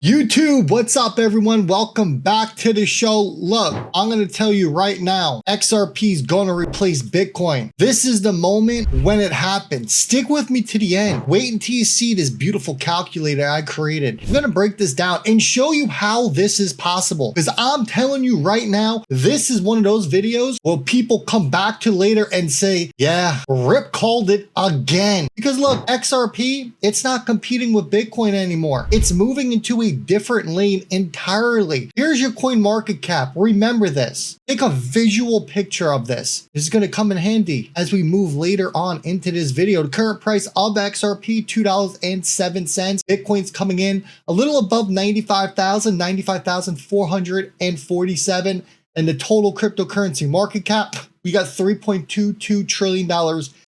YouTube, what's up everyone? Welcome back to the show. Look, I'm going to tell you right now, XRP is going to replace Bitcoin. This is the moment when it happens. Stick with me to the end. Wait until you see this beautiful calculator I created. I'm going to break this down and show you how this is possible. Because I'm telling you right now, this is one of those videos where people come back to later and say, yeah, Rip called it again. Because look, XRP, it's not competing with Bitcoin anymore. It's moving into a different lane entirely. Here's your coin market cap. Remember this. Take a visual picture of this. This is going to come in handy as we move later on into this video. The current price of XRP, $2.07. Bitcoin's coming in a little above 95,447. And the total cryptocurrency market cap, we got $3.22 trillion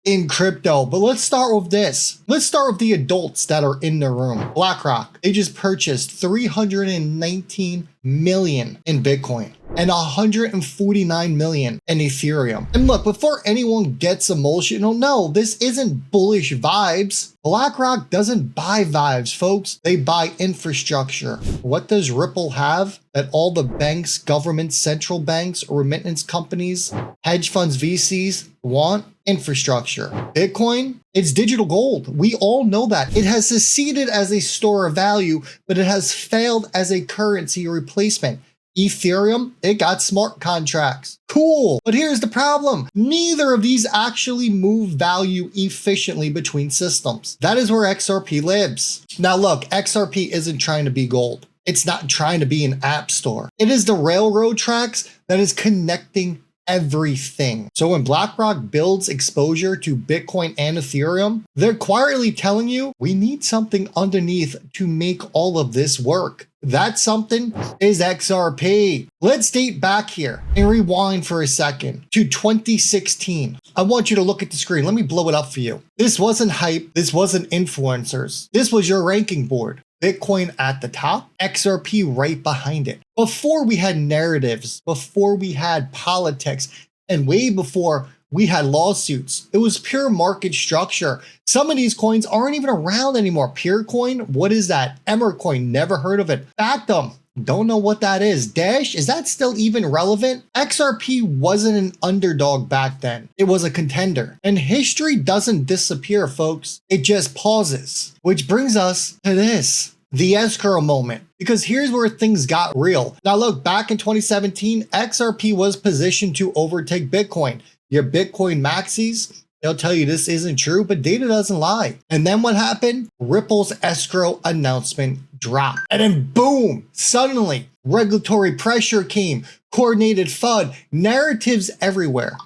in crypto. But let's start with this. Let's start with the adults that are in the room. BlackRock, they just purchased 319 million in Bitcoin and 149 million in Ethereum. And look, before anyone gets emotional, no, this isn't bullish vibes. BlackRock doesn't buy vibes, folks. They buy infrastructure. What does Ripple have that all the banks, governments, central banks, remittance companies, hedge funds, VCs want? Infrastructure. Bitcoin, it's digital gold. We all know that. It has succeeded as a store of value, but it has failed as a currency replacement. Ethereum, it got smart contracts. Cool. But here's the problem. Neither of these actually move value efficiently between systems. That is where XRP lives. Now look, XRP isn't trying to be gold. It's not trying to be an app store. It is the railroad tracks that is connecting everything. So when BlackRock builds exposure to Bitcoin and Ethereum, they're quietly telling you, we need something underneath to make all of this work. That something is XRP. Let's date back here and rewind for a second to 2016. I want you to look at the screen. Let me blow it up for you. This wasn't hype. This wasn't influencers. This was your ranking board. Bitcoin at the top, XRP right behind it. Before we had narratives, before we had politics, and way before we had lawsuits, it was pure market structure. Some of these coins aren't even around anymore. Purecoin, what is that? Emercoin, never heard of it. Factom, don't know what that is. Dash, is that still even relevant? XRP wasn't an underdog back then. It was a contender. And history doesn't disappear, folks. It just pauses. Which brings us to this, the escrow moment. Because here's where things got real. Now look, back in 2017, XRP was positioned to overtake Bitcoin. Your Bitcoin maxis, they'll tell you this isn't true, but data doesn't lie. And then what happened? Ripple's escrow announcement dropped. And then boom, suddenly regulatory pressure came, coordinated FUD, narratives everywhere.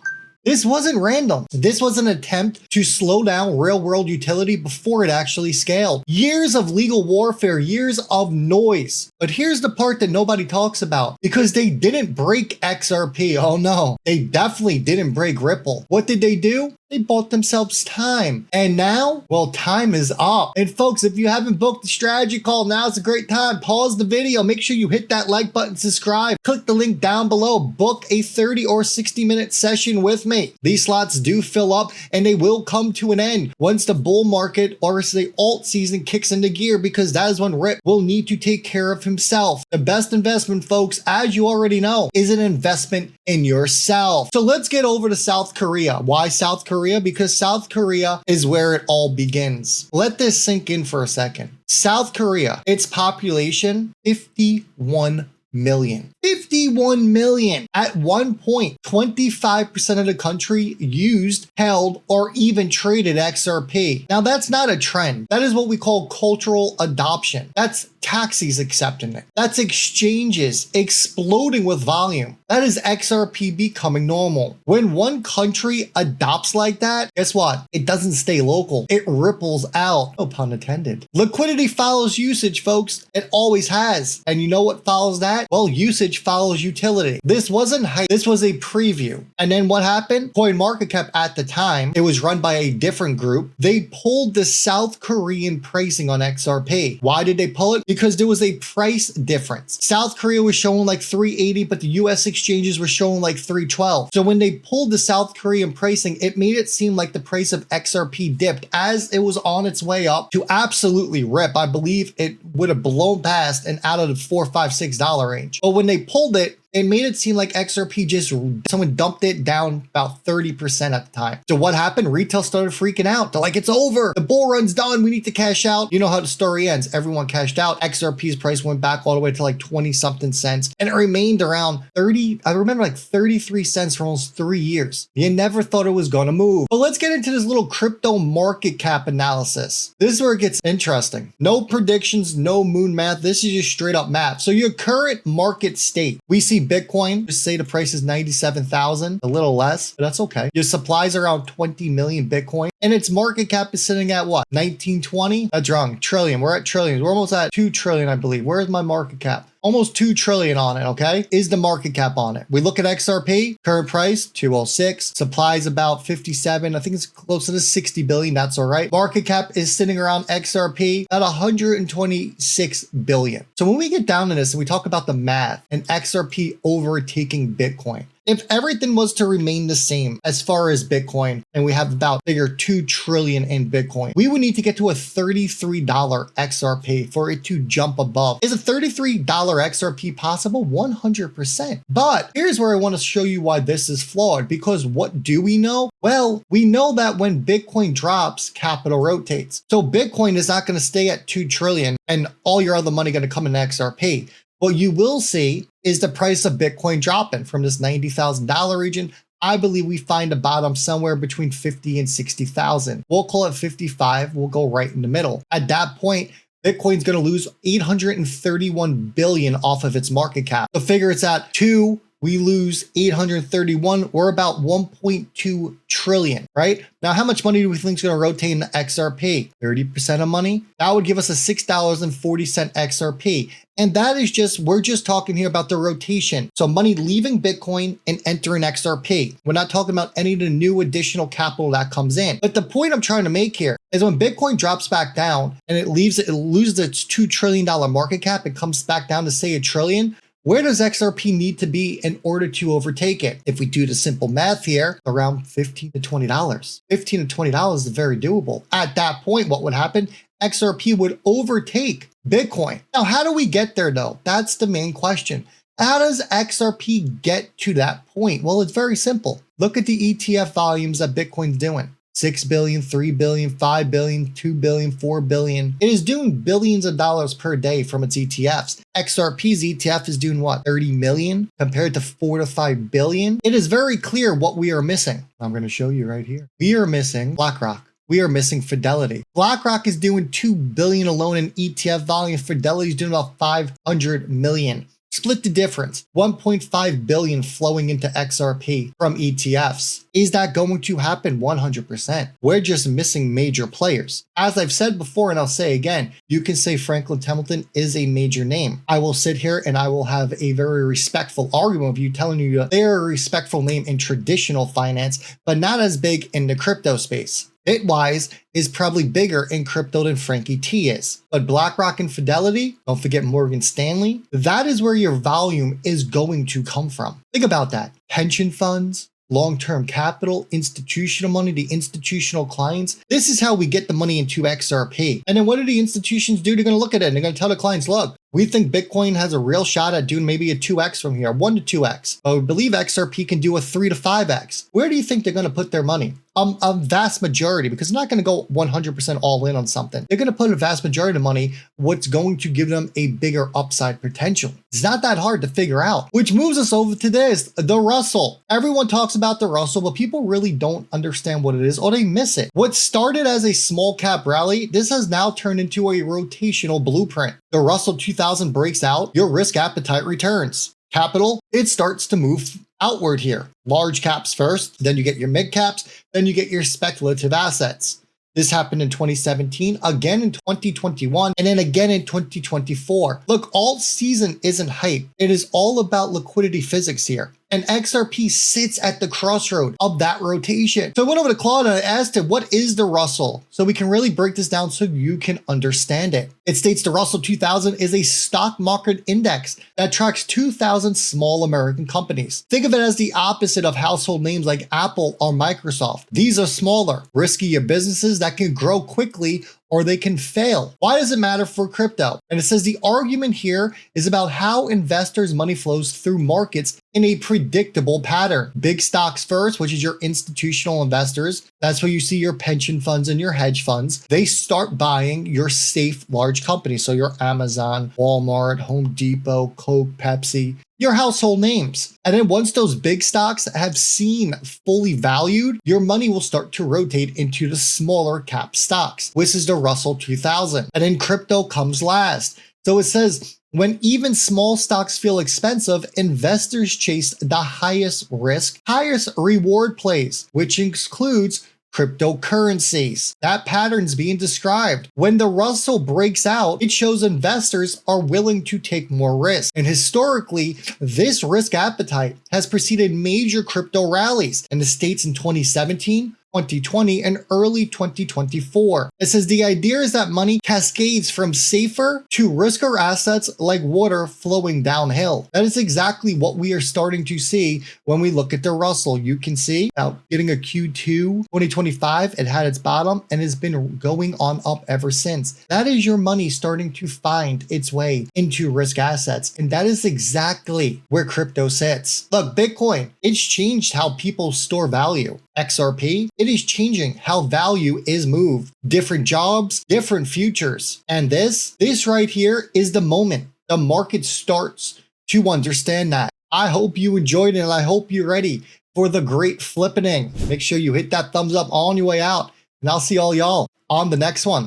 This wasn't random. This was an attempt to slow down real-world utility before it actually scaled. Years of legal warfare, years of noise. But here's the part that nobody talks about, because they didn't break XRP. Oh no, they definitely didn't break Ripple. What did they do? They bought themselves time. And now, well, time is up. And folks, if you haven't booked the strategy call, now's a great time. Pause the video. Make sure you hit that like button, subscribe. Click the link down below. Book a 30 or 60-minute session with me. These slots do fill up and they will come to an end once the bull market or the alt season kicks into gear, because that is when Rip will need to take care of himself. The best investment, folks, as you already know, is an investment in yourself. So let's get over to South Korea. Why South Korea? Because South Korea is where it all begins. Let this sink in for a second. South Korea, its population, 51 million. 51 million. At one point, 25% of the country used, held, or even traded XRP. Now that's not a trend. That is what we call cultural adoption. That's taxis accepting it. That's exchanges exploding with volume. That is XRP becoming normal. When one country adopts like that, guess what? It doesn't stay local. It ripples out. No pun intended. Liquidity follows usage, folks. It always has. And you know what follows that? Well, usage follows follows utility. This wasn't hype. This was a preview. And then what happened? CoinMarketCap at the time, it was run by a different group. They pulled the South Korean pricing on XRP. Why did they pull it? Because there was a price difference. South Korea was showing like 380, but the US exchanges were showing like 312. So when they pulled the South Korean pricing, it made it seem like the price of XRP dipped as it was on its way up to absolutely rip. I believe it would have blown past and out of the $4, $5, $6 range. But when they pulled it, it made it seem like XRP someone dumped it down about 30% at the time. So what happened? Retail started freaking out. They're like, it's over. The bull run's done. We need to cash out. You know how the story ends. Everyone cashed out. XRP's price went back all the way to like 20 something cents and it remained around 30. I remember like 33 cents for almost 3 years. You never thought it was going to move. But let's get into this little crypto market cap analysis. This is where it gets interesting. No predictions, no moon math. This is just straight up math. So your current market state, we see Bitcoin, just say the price is 97,000, a little less, but that's okay. Your supply's around 20 million Bitcoin and its market cap is sitting at what? 1920? That's wrong. Trillion. We're at trillions. We're almost at 2 trillion, I believe. Where's my market cap? Almost 2 trillion on it, okay? Is the market cap on it. We look at XRP, current price, 206. Supply is about 57. I think it's closer to 60 billion. That's all right. Market cap is sitting around XRP at 126 billion. So when we get down to this and we talk about the math and XRP overtaking Bitcoin, if everything was to remain the same as far as Bitcoin, and we have about figure 2 trillion in Bitcoin, we would need to get to a $33 XRP for it to jump above. Is a $33 XRP possible? 100%. But here's where I want to show you why this is flawed, because what do we know? Well, we know that when Bitcoin drops, capital rotates. So Bitcoin is not going to stay at 2 trillion and all your other money going to come in XRP. What you will see is the price of Bitcoin dropping from this $90,000 region. I believe we find a bottom somewhere between 50 and 60,000. We'll call it 55. We'll go right in the middle. At that point, Bitcoin's going to lose 831 billion off of its market cap. So figure it's at 2. We lose 831. We're about 1.2 trillion, right? Now, how much money do we think is going to rotate into XRP? 30% of money? That would give us a $6.40 XRP. And that is just, we're just talking here about the rotation. So money leaving Bitcoin and entering XRP. We're not talking about any of the new additional capital that comes in. But the point I'm trying to make here is when Bitcoin drops back down and it loses its $2 trillion market cap, it comes back down to say $1 trillion. Where does XRP need to be in order to overtake it? If we do the simple math here, around $15 to $20. $15 to $20 is very doable. At that point, what would happen? XRP would overtake Bitcoin. Now, how do we get there though? That's the main question. How does XRP get to that point? Well, it's very simple. Look at the ETF volumes that Bitcoin's doing. 6 billion, 3 billion, 5 billion, 2 billion, 4 billion. It is doing billions of dollars per day from its ETFs. XRP's ETF is doing what? 30 million compared to 4 to 5 billion. It is very clear what we are missing. I'm going to show you right here. We are missing BlackRock. We are missing Fidelity. BlackRock is doing 2 billion alone in ETF volume. Fidelity is doing about 500 million. Split the difference, 1.5 billion flowing into XRP from ETFs. Is that going to happen? 100%. We're just missing major players. As I've said before, and I'll say again, you can say Franklin Templeton is a major name. I will sit here and I will have a very respectful argument of you telling you that they're a respectful name in traditional finance, but not as big in the crypto space. Bitwise is probably bigger in crypto than Frankie T is. But BlackRock and Fidelity, don't forget Morgan Stanley, that is where your volume is going to come from. Think about that. Pension funds, long-term capital, institutional money, the institutional clients. This is how we get the money into XRP. And then what do the institutions do? They're going to look at it and they're going to tell the clients, look, we think Bitcoin has a real shot at doing maybe a 2x from here, 1 to 2x. But we believe XRP can do a 3 to 5x. Where do you think they're going to put their money? A vast majority, because they're not going to go 100% all in on something. They're going to put a vast majority of money, what's going to give them a bigger upside potential. It's not that hard to figure out, which moves us over to this, the Russell. Everyone talks about the Russell, but people really don't understand what it is or they miss it. What started as a small cap rally, this has now turned into a rotational blueprint. The Russell 2000 breaks out, your risk appetite returns. Capital, it starts to move outward here. Large caps first, then you get your mid caps, then you get your speculative assets. This happened in 2017, again in 2021, and then again in 2024. Look, all season isn't hype. It is all about liquidity physics here. And XRP sits at the crossroad of that rotation. So I went over to Claude and I asked him, what is the Russell? So we can really break this down so you can understand it. It states the Russell 2000 is a stock market index that tracks 2,000 small American companies. Think of it as the opposite of household names like Apple or Microsoft. These are smaller, riskier businesses that can grow quickly or they can fail. Why does it matter for crypto? And it says the argument here is about how investors' money flows through markets in a predictable pattern. Big stocks first, which is your institutional investors. That's where you see your pension funds and your hedge funds. They start buying your safe large companies. So your Amazon, Walmart, Home Depot, Coke, Pepsi, your household names. And then once those big stocks have seen fully valued, your money will start to rotate into the smaller cap stocks, which is the Russell 2000. And then crypto comes last. So it says, when even small stocks feel expensive, investors chase the highest risk, highest reward plays, which includes cryptocurrencies. That pattern's being described. When the Russell breaks out, it shows investors are willing to take more risk. And historically, this risk appetite has preceded major crypto rallies in the States in 2017, 2020, and early 2024. It says the idea is that money cascades from safer to riskier assets like water flowing downhill. That is exactly what we are starting to see when we look at the Russell. You can see now getting a Q2 2025, it had its bottom and has been going on up ever since. That is your money starting to find its way into risk assets. And that is exactly where crypto sits. Look, Bitcoin, it's changed how people store value. XRP, it is changing how value is moved. Different jobs, different futures. And this right here is the moment the market starts to understand that. I hope you enjoyed it and I hope you're ready for the great flippening. Make sure you hit that thumbs up on your way out and I'll see all y'all on the next one.